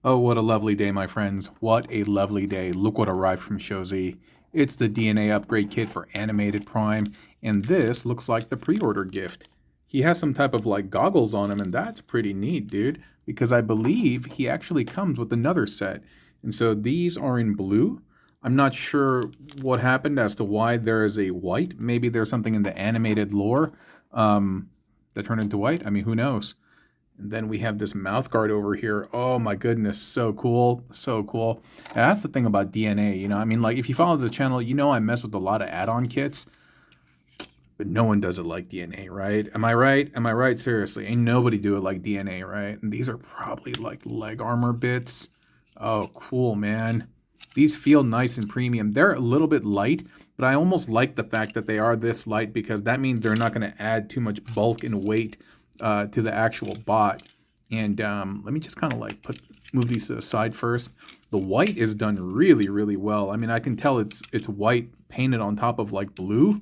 Oh, what a lovely day, my friends. What a lovely day. Look what arrived from Shozi. It's the DNA upgrade kit for Animated Prime, and this looks like the pre-order gift. He has some type of like goggles on him, and that's pretty neat, dude, because I believe he actually comes with another set. And so these are in blue. I'm not sure what happened as to why there is a white. Maybe there's something in the animated lore that turned into white. I mean, who knows? And then we have this mouth guard over here. Oh my goodness, so cool, so cool. And that's the thing about DNA, you know. I mean, like if you follow the channel, you know I mess with a lot of add-on kits, but no one does it like DNA, right? Am I right? Am I right? Seriously, ain't nobody do it like DNA, right? And these are probably like leg armor bits. Oh, cool, man. These feel nice and premium. They're a little bit light, but I almost like the fact that they are this light because that means they're not going to add too much bulk and weight to the actual bot. And let me just kind of like move these to the side first. The white is done really, really well. I mean, I can tell it's white painted on top of like blue,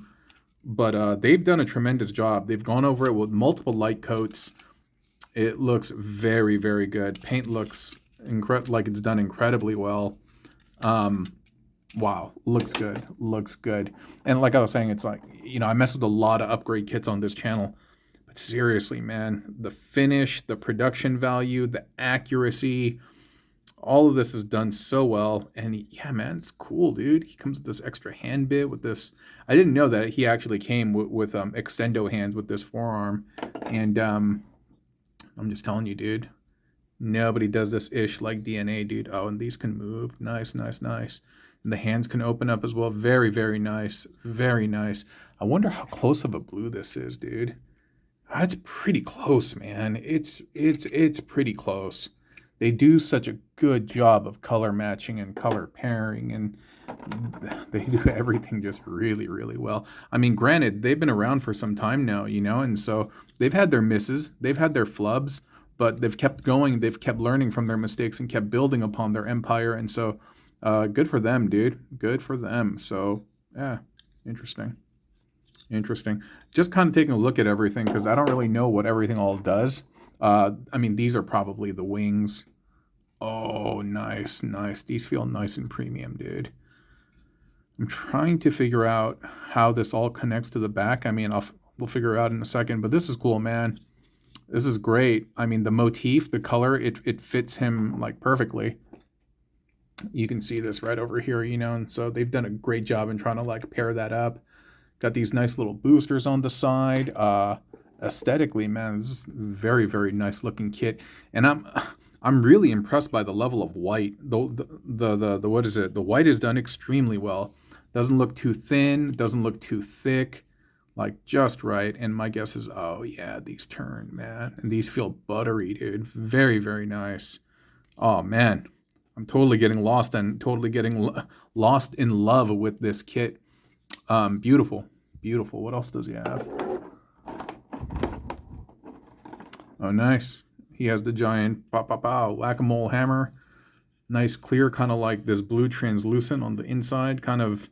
but they've done a tremendous job. They've gone over it with multiple light coats. It looks very, very good. Paint looks like it's done incredibly well. Wow, looks good, looks good. And like I was saying, it's like, you know, I mess with a lot of upgrade kits on this channel. But seriously, man, the finish, the production value, the accuracy, all of this is done so well. And yeah, man, it's cool, dude. He comes with this extra hand bit with this. I didn't know that he actually came with extendo hands with this forearm. And I'm just telling you, dude, nobody does this ish like DNA, dude. Oh, and these can move. Nice, nice, nice. And the hands can open up as well. Very, very nice. Very nice. I wonder how close of a blue this is, dude. That's pretty close, man. It's pretty close. They do such a good job of color matching and color pairing, and they do everything just really, really well. I mean, granted, they've been around for some time now, you know, and so they've had their misses, they've had their flubs, but they've kept going, they've kept learning from their mistakes and kept building upon their empire, and so good for them, dude. Good for them. So yeah, interesting. Interesting. Just kind of taking a look at everything because I don't really know what everything all does. I mean, these are probably the wings. Oh, nice, nice. These feel nice and premium, dude. I'm trying to figure out how this all connects to the back. I mean, we'll figure it out in a second, but this is cool, man. This is great. I mean, the motif, the color, it fits him like perfectly. You can see this right over here, you know, and so they've done a great job in trying to like pair that up. Got these nice little boosters on the side. Aesthetically, man, this is very, very nice looking kit. And I'm really impressed by the level of white. The what is it? The white is done extremely well. Doesn't look too thin, doesn't look too thick, like just right. And my guess is, oh yeah, these turn, man. And these feel buttery, dude. Very, very nice. Oh man, I'm totally getting lost and totally getting lost in love with this kit. Beautiful, beautiful. What else does he have? Oh, nice. He has the giant whack-a-mole hammer. Nice clear, kind of like this blue translucent on the inside. Kind of,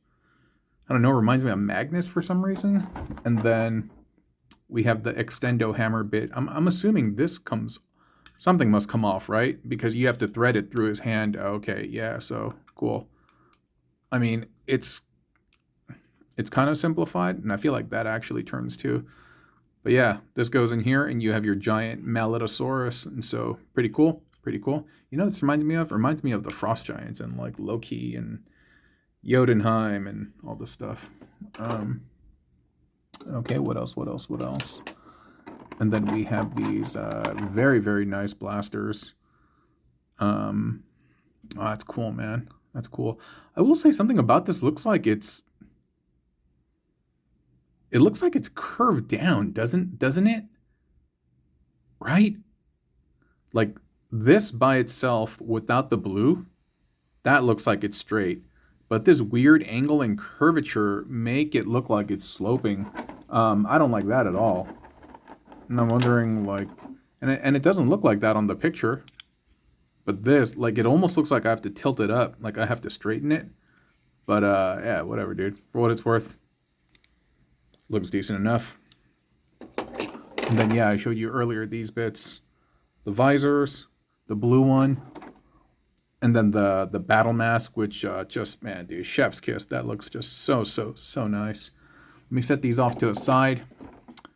I don't know, reminds me of Magnus for some reason. And then we have the extendo hammer bit. I'm assuming this something must come off, right? Because you have to thread it through his hand. Okay, yeah, so cool. I mean, it's kind of simplified, and I feel like that actually turns too. But yeah, this goes in here, and you have your giant Maletosaurus, and so pretty cool, pretty cool. You know, this reminds me of the Frost Giants and like Loki and Jotunheim and all this stuff. Okay, what else? What else? What else? And then we have these very, very nice blasters. Oh, that's cool, man. That's cool. I will say something about this. It looks like it's curved down, doesn't it? Right? Like this by itself without the blue, that looks like it's straight. But this weird angle and curvature make it look like it's sloping. I don't like that at all. And I'm wondering like, and it doesn't look like that on the picture. But this, like, it almost looks like I have to tilt it up, like I have to straighten it. But yeah, whatever, dude. For what it's worth, looks decent enough. And then yeah, I showed you earlier these bits. The visors, the blue one. And then the battle mask, which just, man, dude, chef's kiss. That looks just so nice. Let me set these off to the side.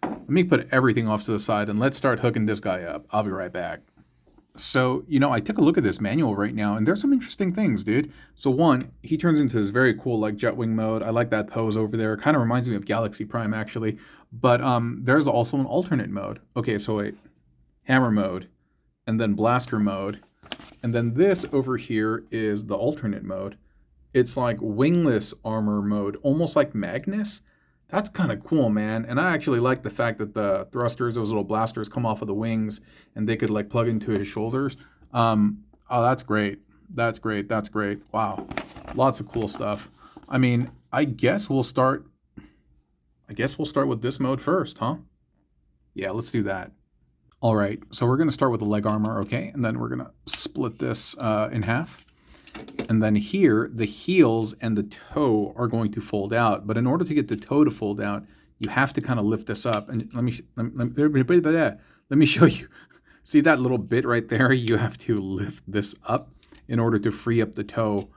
Let me put everything off to the side and let's start hooking this guy up. I'll be right back. So, I took a look at this manual right now, and there's some interesting things, dude. So one, he turns into this very cool, like, Jetwing mode. I like that pose over there. Kind of reminds me of Galaxy Prime, actually. But there's also an alternate mode. Okay, so wait. Hammer mode, and then blaster mode. And then this over here is the alternate mode. It's like wingless armor mode, almost like Magnus. That's kind of cool, man. And I actually like the fact that the thrusters, those little blasters, come off of the wings and they could like plug into his shoulders. Oh, that's great. That's great. That's great. Wow. Lots of cool stuff. I mean, I guess we'll start with this mode first, huh? Yeah, let's do that. All right. So we're going to start with the leg armor, okay? And then we're going to split this in half. And then here, the heels and the toe are going to fold out. But in order to get the toe to fold out, you have to kind of lift this up. And let me show you. See that little bit right there? You have to lift this up in order to free up the toe.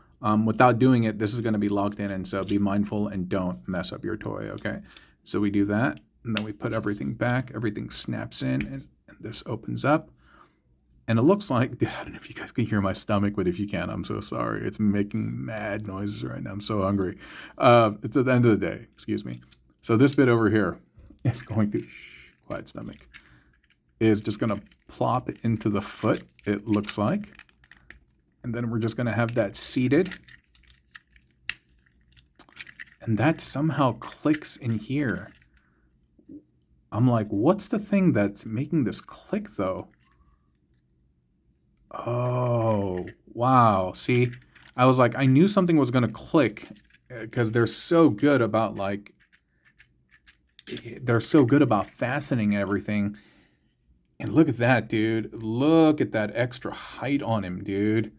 Without doing it, this is going to be locked in. And so be mindful and don't mess up your toy, okay? So we do that. And then we put everything back. Everything snaps in. And this opens up. And it looks like, I don't know if you guys can hear my stomach, but if you can, I'm so sorry. It's making mad noises right now. I'm so hungry. It's at the end of the day, excuse me. So this bit over here is going to, quiet stomach, is just going to plop into the foot, it looks like. And then we're just going to have that seated. And that somehow clicks in here. I'm like, what's the thing that's making this click, though? Oh, wow. See, I was like, I knew something was going to click because they're so good about fastening everything. And look at that, dude. Look at that extra height on him, dude.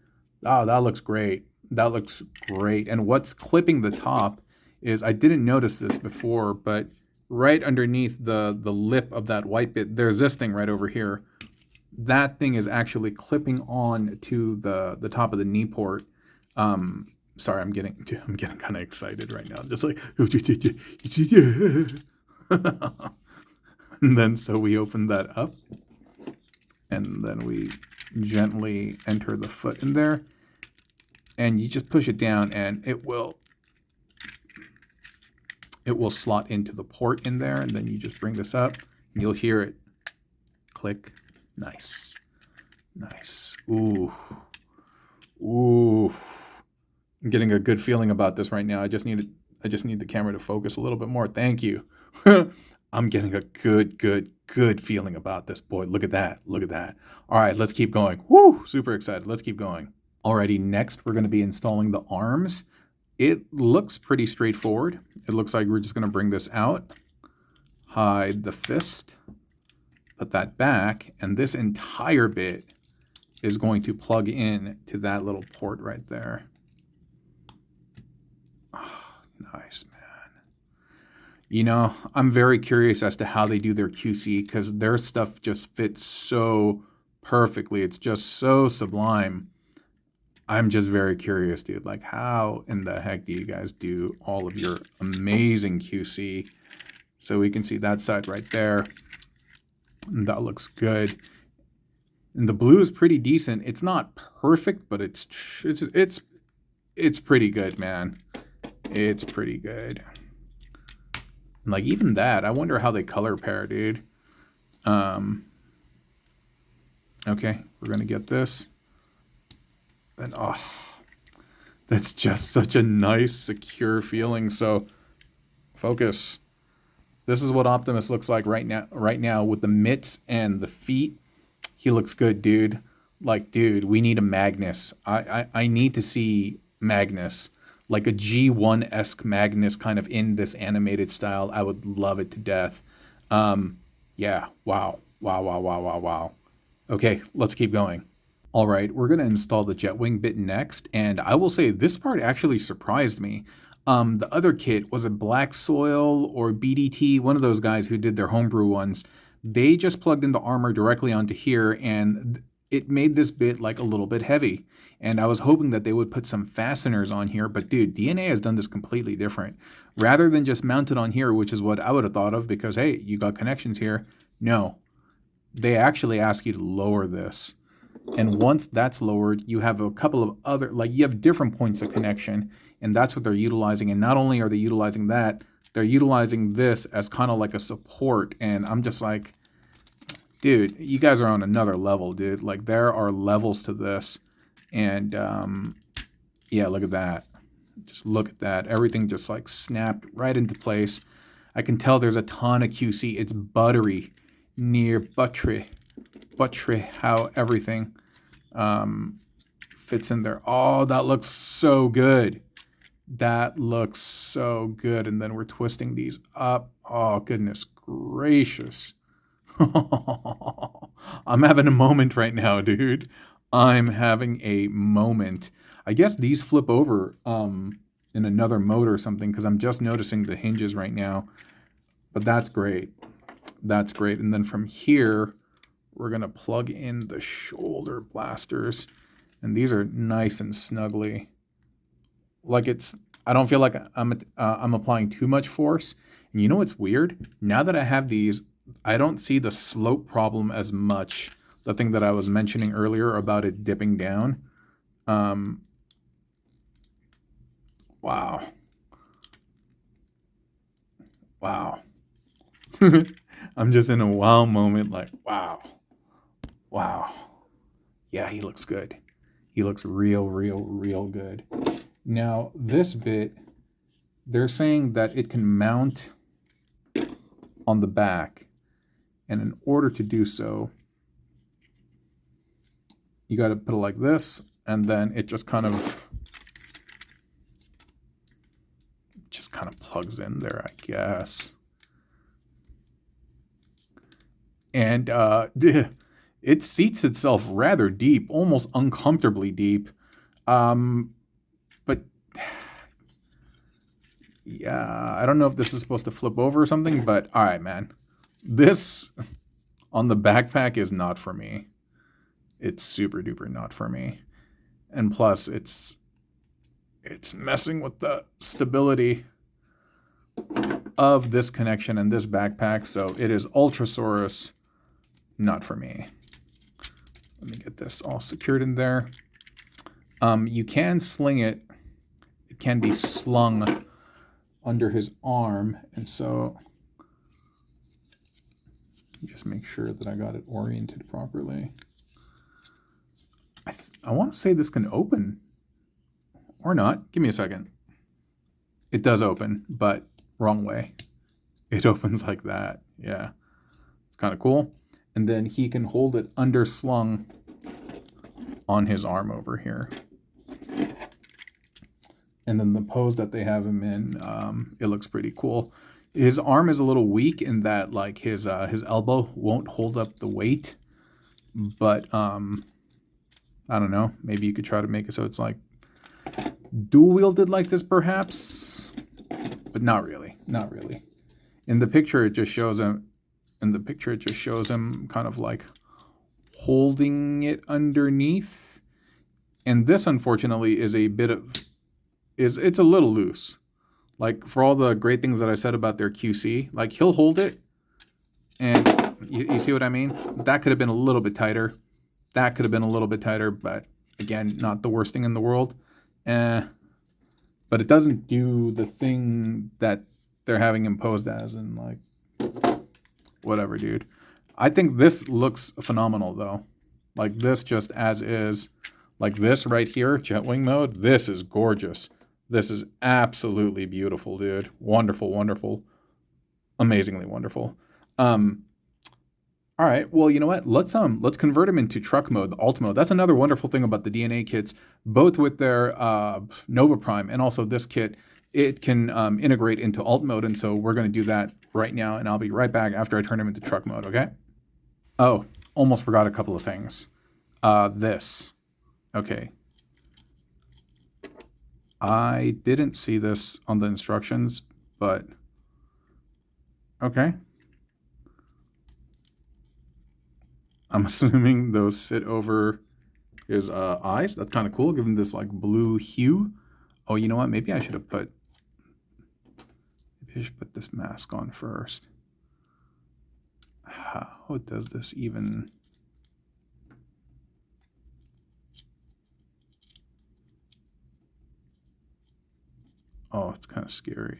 Oh, that looks great. That looks great. And what's clipping the top is, I didn't notice this before, but right underneath the lip of that white bit, there's this thing right over here. That thing is actually clipping on to the top of the knee port. Sorry, I'm getting kind of excited right now. Just like, and then so we open that up, and then we gently enter the foot in there, and you just push it down, and it will slot into the port in there, and then you just bring this up, and you'll hear it click. Nice. Nice. Ooh. Ooh. I'm getting a good feeling about this right now. I just need the camera to focus a little bit more. Thank you. I'm getting a good feeling about this, boy. Look at that. Look at that. All right, let's keep going. Woo! Super excited. Let's keep going. Alrighty, next we're going to be installing the arms. It looks pretty straightforward. It looks like we're just going to bring this out, hide the fist, put that back, and this entire bit is going to plug in to that little port right there. Oh, nice, man. I'm very curious as to how they do their QC, because their stuff just fits so perfectly. It's just so sublime. I'm just very curious, dude. Like, how in the heck do you guys do all of your amazing QC? So we can see that side right there. And that looks good. And the blue is pretty decent. It's not perfect, but it's pretty good, man. It's pretty good. And like, even that, I wonder how they color pair, dude. Okay, we're gonna get this. And that's just such a nice, secure feeling. So focus. This is what Optimus looks like right now with the mitts and the feet. He looks good, dude. Like, dude, we need a Magnus. I need to see Magnus. Like a G1-esque Magnus kind of in this animated style. I would love it to death. Yeah, wow. Wow. Okay, let's keep going. All right, we're going to install the Jetwing bit next. And I will say this part actually surprised me. The other kit, was it Black Soil or BDT, one of those guys who did their homebrew ones, they just plugged in the armor directly onto here, and it made this bit like a little bit heavy. And I was hoping that they would put some fasteners on here, but dude, DNA has done this completely different. Rather than just mount it on here, which is what I would have thought of because, hey, you got connections here. No, they actually ask you to lower this. And once that's lowered, you have a couple of other, like you have different points of connection, and that's what they're utilizing. And not only are they utilizing that, they're utilizing this as kind of like a support. And I'm just like, dude, you guys are on another level, dude. Like there are levels to this. And yeah, look at that. Just look at that. Everything just like snapped right into place. I can tell there's a ton of QC. It's buttery, near buttery, how everything fits in there. Oh, that looks so good. That looks so good. And then we're twisting these up. Oh, goodness gracious. I'm having a moment right now, dude. I'm having a moment. I guess these flip over in another mode or something because I'm just noticing the hinges right now. But that's great. That's great. And then from here, we're going to plug in the shoulder blasters. And these are nice and snugly. Like I don't feel like I'm applying too much force. And you know what's weird? Now that I have these, I don't see the slope problem as much. The thing that I was mentioning earlier about it dipping down. Wow. Wow. I'm just in a wow moment, like, wow. Wow. Yeah, he looks good. He looks real good. Now, this bit, they're saying that it can mount on the back. And in order to do so, you got to put it like this, and then it just kind of plugs in there, I guess. And it seats itself rather deep, almost uncomfortably deep. But yeah, I don't know if this is supposed to flip over or something, but all right, man. This on the backpack is not for me. It's super duper not for me. And plus it's messing with the stability of this connection and this backpack. So it is Ultrasaurus, not for me. Let me get this all secured in there. You can sling it. It can be slung under his arm. And so just make sure that I got it oriented properly. I want to say this can open or not. Give me a second. It does open, but wrong way. It opens like that. Yeah. It's kind of cool. And then he can hold it underslung on his arm over here. And then the pose that they have him in, it looks pretty cool. His arm is a little weak in that like his elbow won't hold up the weight. But I don't know. Maybe you could try to make it so it's like dual wielded like this perhaps. But not really. Not really. In the picture it just shows him kind of like holding it underneath. And this unfortunately is it's a little loose. Like for all the great things that I said about their QC, like he'll hold it and you see what I mean? That could have been a little bit tighter. That could have been a little bit tighter, but again, not the worst thing in the world. But it doesn't do the thing that they're having imposed as, and like, whatever, dude. I think this looks phenomenal, though. Like this just as is. Like this right here, Jetwing mode, this is gorgeous. This is absolutely beautiful, dude. Wonderful, wonderful. Amazingly wonderful. All right, well, you know what? Let's convert them into truck mode, the Ultim Mode. That's another wonderful thing about the DNA kits, both with their Nova Prime and also this kit. It can integrate into Alt mode, and so we're going to do that right now, and I'll be right back after I turn them into truck mode, okay? Oh, almost forgot a couple of things. This. Okay. I didn't see this on the instructions, but okay. I'm assuming those sit over his eyes. That's kind of cool. Give him this like blue hue. Oh, you know what? Maybe I should have put this mask on first. How does this even... Oh, it's kind of scary.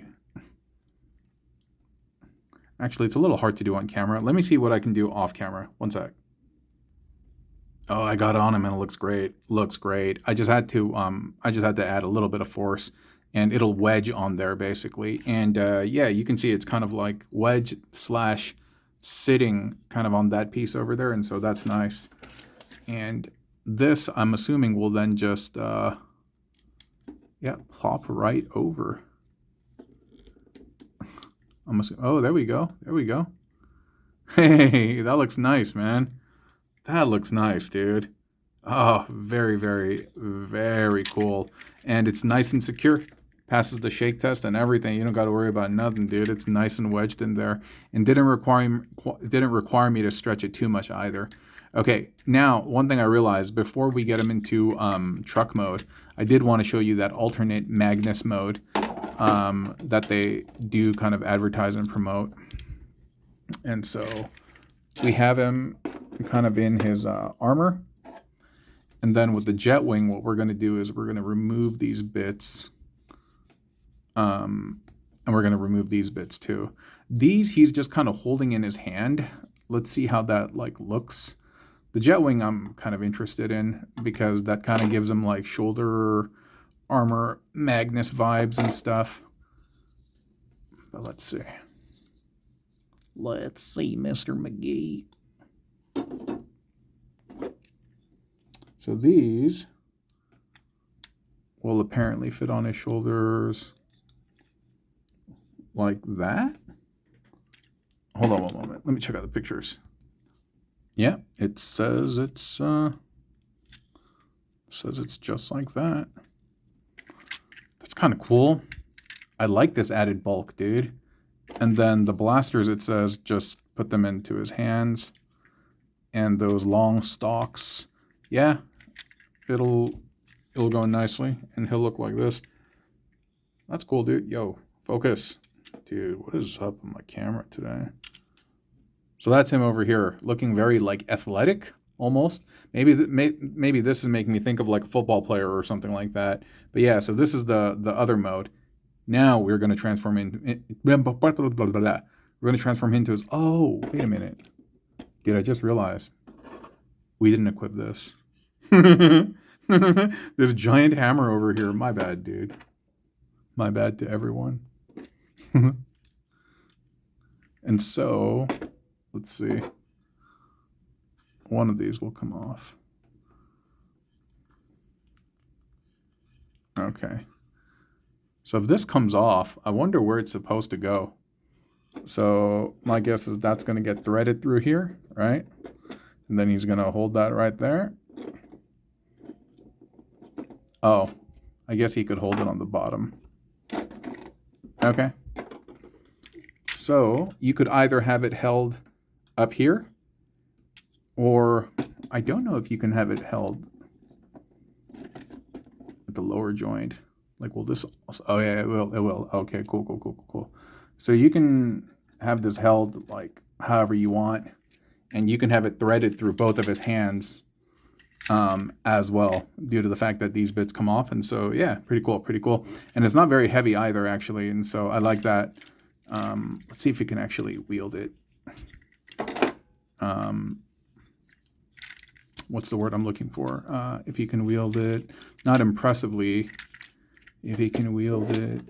Actually, it's a little hard to do on camera. Let me see what I can do off camera. One sec. Oh, I got it on him and it looks great. Looks great. I just had to add a little bit of force and it'll wedge on there basically. And yeah, you can see it's kind of like wedge slash sitting kind of on that piece over there. And so that's nice. And this, I'm assuming, will then just, yeah, plop right over. Oh, there we go. There we go. Hey, that looks nice, man. That looks nice, dude. Oh, very, very, very cool. And it's nice and secure. Passes the shake test and everything. You don't got to worry about nothing, dude. It's nice and wedged in there. And didn't require me to stretch it too much either. Okay, now, one thing I realized, before we get him into truck mode, I did want to show you that alternate Magnus mode that they do kind of advertise and promote. And so we have him kind of in his armor. And then with the Jetwing, what we're going to do is we're going to remove these bits. And we're going to remove these bits too. These he's just kind of holding in his hand. Let's see how that like looks. The Jetwing I'm kind of interested in because that kind of gives him like shoulder armor Magnus vibes and stuff. But let's see. Let's see, Mr. McGee. So these will apparently fit on his shoulders like that. Hold on one moment. Let me check out the pictures. Yeah, it says it's just like that. That's kind of cool. I like this added bulk, dude. And then the blasters, it says just put them into his hands. And those long stalks, yeah, it'll go nicely, and he'll look like this. That's cool, dude. Yo, focus. Dude, what is up with my camera today? So that's him over here, looking very like athletic, almost. Maybe this is making me think of like a football player or something like that. But yeah, so this is the other mode. Now we're going to transform we're going to transform into his... Oh, wait a minute. Dude, I just realized we didn't equip this. This giant hammer over here. My bad, dude. My bad to everyone. And so, let's see. One of these will come off. Okay. So if this comes off, I wonder where it's supposed to go. So my guess is that's going to get threaded through here, right? And then he's going to hold that right there. Oh, I guess he could hold it on the bottom. Okay. So you could either have it held up here, or I don't know if you can have it held at the lower joint. Like, will this also, oh yeah, it will. Okay, cool. So you can have this held like however you want, and you can have it threaded through both of his hands as well, due to the fact that these bits come off. And so yeah, pretty cool. And it's not very heavy either, actually, and so I like that. Let's see if you can actually wield it. What's the word I'm looking for? If you can wield it, not impressively, if he can wield it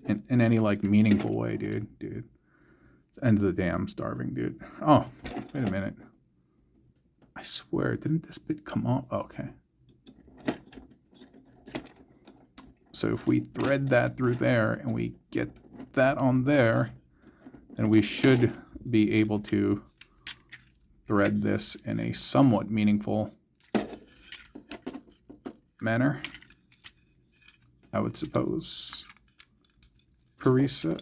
in any like meaningful way, dude. It's the end of the day. I'm starving, dude. Oh, wait a minute. I swear, didn't this bit come off? Oh, okay. So if we thread that through there and we get that on there, then we should be able to thread this in a somewhat meaningful manner, I would suppose. Parisa.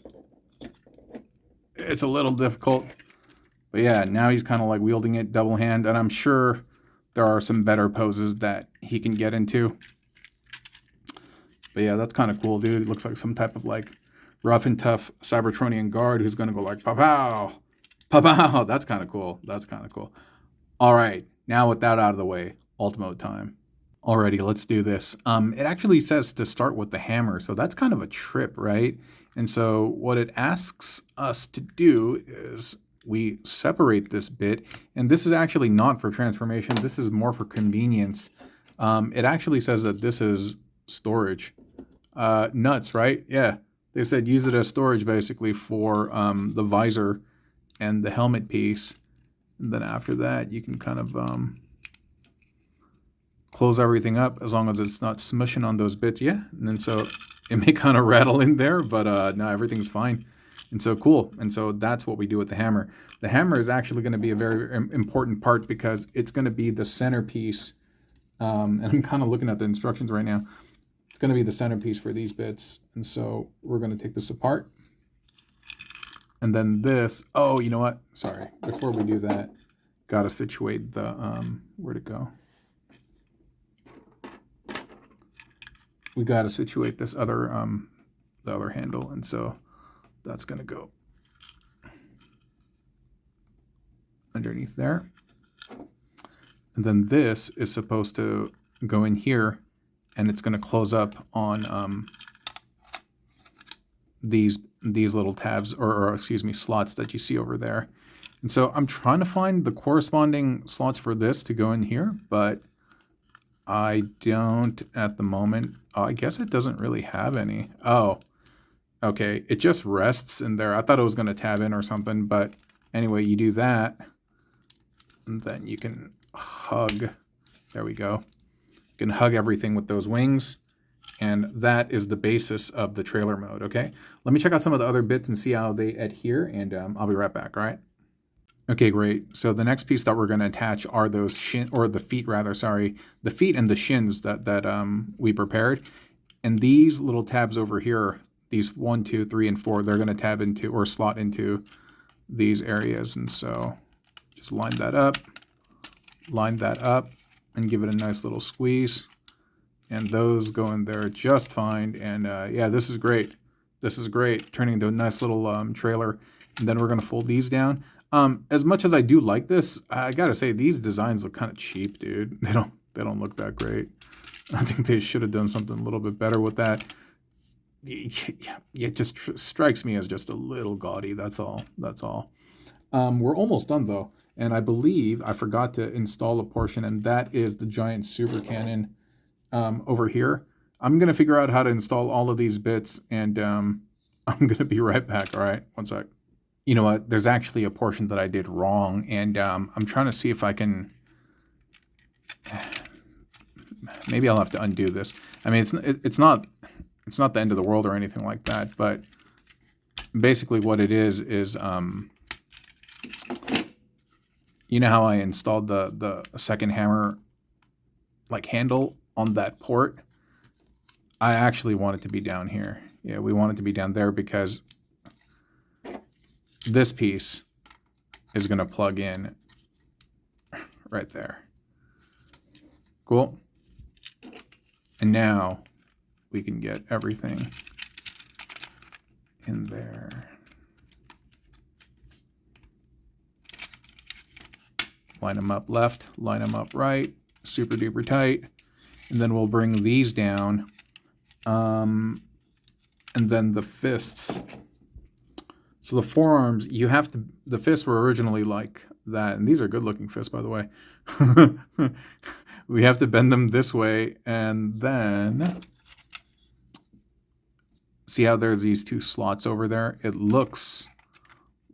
It's a little difficult. But yeah, now he's kind of like wielding it double hand, and I'm sure there are some better poses that he can get into. But yeah, that's kind of cool, dude. It looks like some type of like rough and tough Cybertronian guard who's going to go like, pow-pow, pow-pow. That's kind of cool. That's kind of cool. All right, now with that out of the way, Ultim Mode time. Alrighty, let's do this. It actually says to start with the hammer, so that's kind of a trip, right? And so what it asks us to do is we separate this bit, and this is actually not for transformation. This is more for convenience. It actually says that this is storage. Nuts, right? Yeah, they said use it as storage basically for the visor and the helmet piece. And then after that, you can kind of close everything up as long as it's not smushing on those bits. Yeah, and then so it may kind of rattle in there, but no, everything's fine. And so cool. And so that's what we do with the hammer. The hammer is actually going to be a very important part because it's going to be the centerpiece. And I'm kind of looking at the instructions right now. It's going to be the centerpiece for these bits. And so we're going to take this apart. And then this, oh, you know what? Sorry. Before we do that, got to situate the, where'd it go? We got to situate this other, the other handle. And so that's going to go underneath there. And then this is supposed to go in here, and it's going to close up on these little tabs, or excuse me, slots that you see over there. And so I'm trying to find the corresponding slots for this to go in here, but I don't at the moment. Oh, I guess it doesn't really have any. Oh, okay. It just rests in there. I thought it was going to tab in or something, but anyway, you do that, and then you can hug. There we go. You can hug everything with those wings, and that is the basis of the trailer mode. Okay, let me check out some of the other bits and see how they adhere, and I'll be right back. All right. Okay, great. So the next piece that we're going to attach are those shin, or the feet rather. Sorry, the feet and the shins that we prepared, and these little tabs over here, these 1, 2, 3, and 4, they're going to tab into or slot into these areas, and so just line that up, and give it a nice little squeeze, and those go in there just fine. And yeah, this is great. This is great, turning into a nice little trailer. And then we're going to fold these down. As much as I do like this, I gotta say these designs look kind of cheap, dude. They don't look that great. I think they should have done something a little bit better with that. It just strikes me as just a little gaudy. That's all. That's all. We're almost done though, and I believe I forgot to install a portion, and that is the giant super cannon over here. I'm gonna figure out how to install all of these bits, and I'm gonna be right back. All right, one sec. You know what? There's actually a portion that I did wrong, and I'm trying to see if I can. Maybe I'll have to undo this. I mean, it's not the end of the world or anything like that, but basically what it is you know how I installed the second hammer like handle on that port? I actually want it to be down here. Yeah, we want it to be down there because this piece is going to plug in right there. Cool. And now we can get everything in there. Line them up left, line them up right, super duper tight. And then we'll bring these down. And then the fists. So the forearms, you have to, the fists were originally like that. And these are good looking fists, by the way. We have to bend them this way, and then see how there's these two slots over there? It looks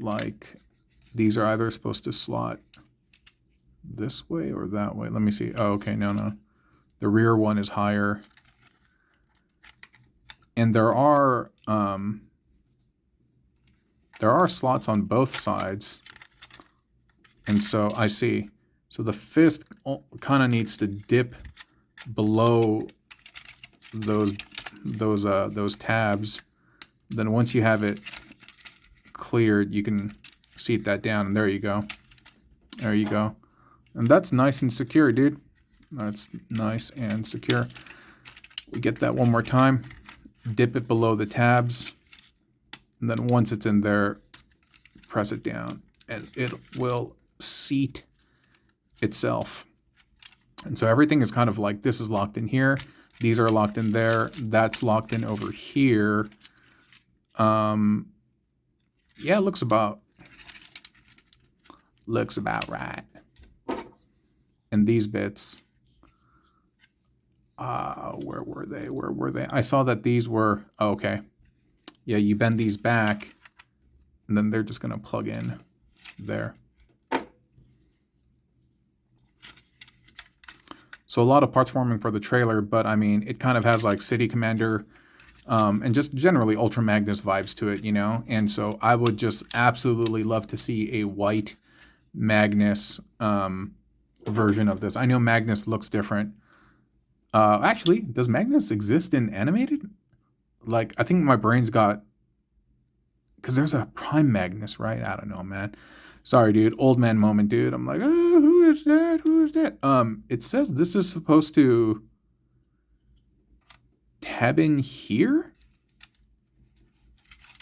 like these are either supposed to slot this way or that way. Let me see. Oh, okay, no. The rear one is higher. And there are slots on both sides. And so I see. So the fist kind of needs to dip below those tabs. Then once you have it cleared, you can seat that down, and there you go. There you go. And that's nice and secure, dude. That's nice and secure. We get that one more time. Dip it below the tabs. And then once it's in there, press it down. And it will seat itself. And so everything is kind of like, this is locked in here. These are locked in there. That's locked in over here. Yeah, it looks about right. And these bits, where were they? Where were they? I saw that these were, oh, okay. Yeah, you bend these back, and then they're just gonna plug in there. So a lot of parts forming for the trailer, but I mean, it kind of has like City Commander and just generally Ultra Magnus vibes to it, you know? And so I would just absolutely love to see a white Magnus version of this. I know Magnus looks different. Actually, does Magnus exist in animated? Like, I think my brain's got... Because there's a Prime Magnus, right? I don't know, man. Sorry, dude. Old man moment, dude. I'm like, oh, who is that? Who is that? It says this is supposed to tab in here?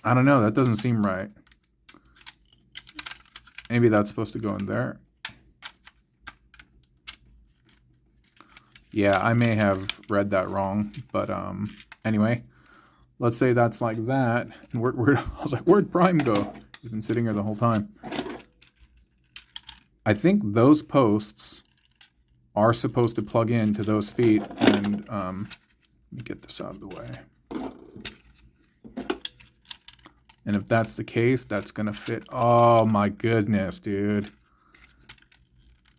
I don't know. That doesn't seem right. Maybe that's supposed to go in there. Yeah, I may have read that wrong, but anyway, let's say that's like that. And I was like, where'd Prime go? He's been sitting here the whole time. I think those posts are supposed to plug into those feet, and let me get this out of the way. And if that's the case, that's gonna fit. Oh my goodness, dude.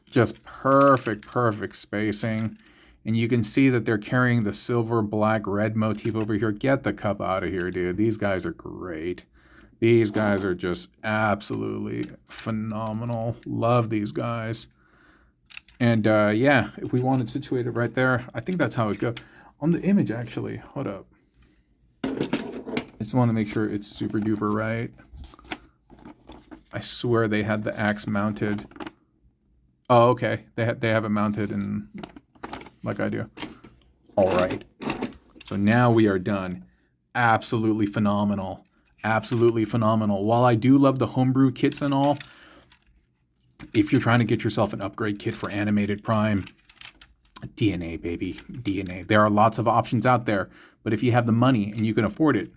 Just perfect spacing. And you can see that they're carrying the silver, black, red motif over here. Get the cup out of here, dude. These guys are great. These guys are just absolutely phenomenal. Love these guys. And yeah, if we want it situated right there, I think that's how it goes. On the image, actually, hold up. I just want to make sure it's super duper right. I swear they had the axe mounted. Oh, okay. They have it mounted in like I do. All right. So now we are done. Absolutely phenomenal. Absolutely phenomenal. While I do love the homebrew kits and all, if you're trying to get yourself an upgrade kit for Animated Prime, DNA, baby. DNA. There are lots of options out there, but if you have the money and you can afford it,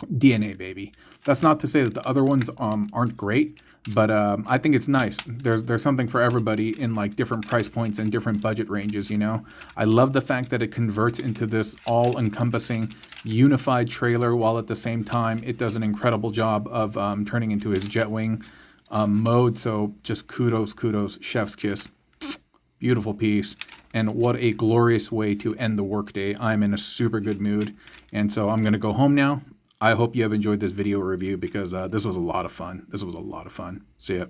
DNA, baby. That's not to say that the other ones aren't great, but I think it's nice. There's something for everybody in like different price points and different budget ranges, you know? I love the fact that it converts into this all-encompassing unified trailer while at the same time it does an incredible job of turning into his Jetwing mode. So just kudos, chef's kiss. Beautiful piece. And what a glorious way to end the workday. I'm in a super good mood. And so I'm going to go home now. I hope you have enjoyed this video review because this was a lot of fun. See ya.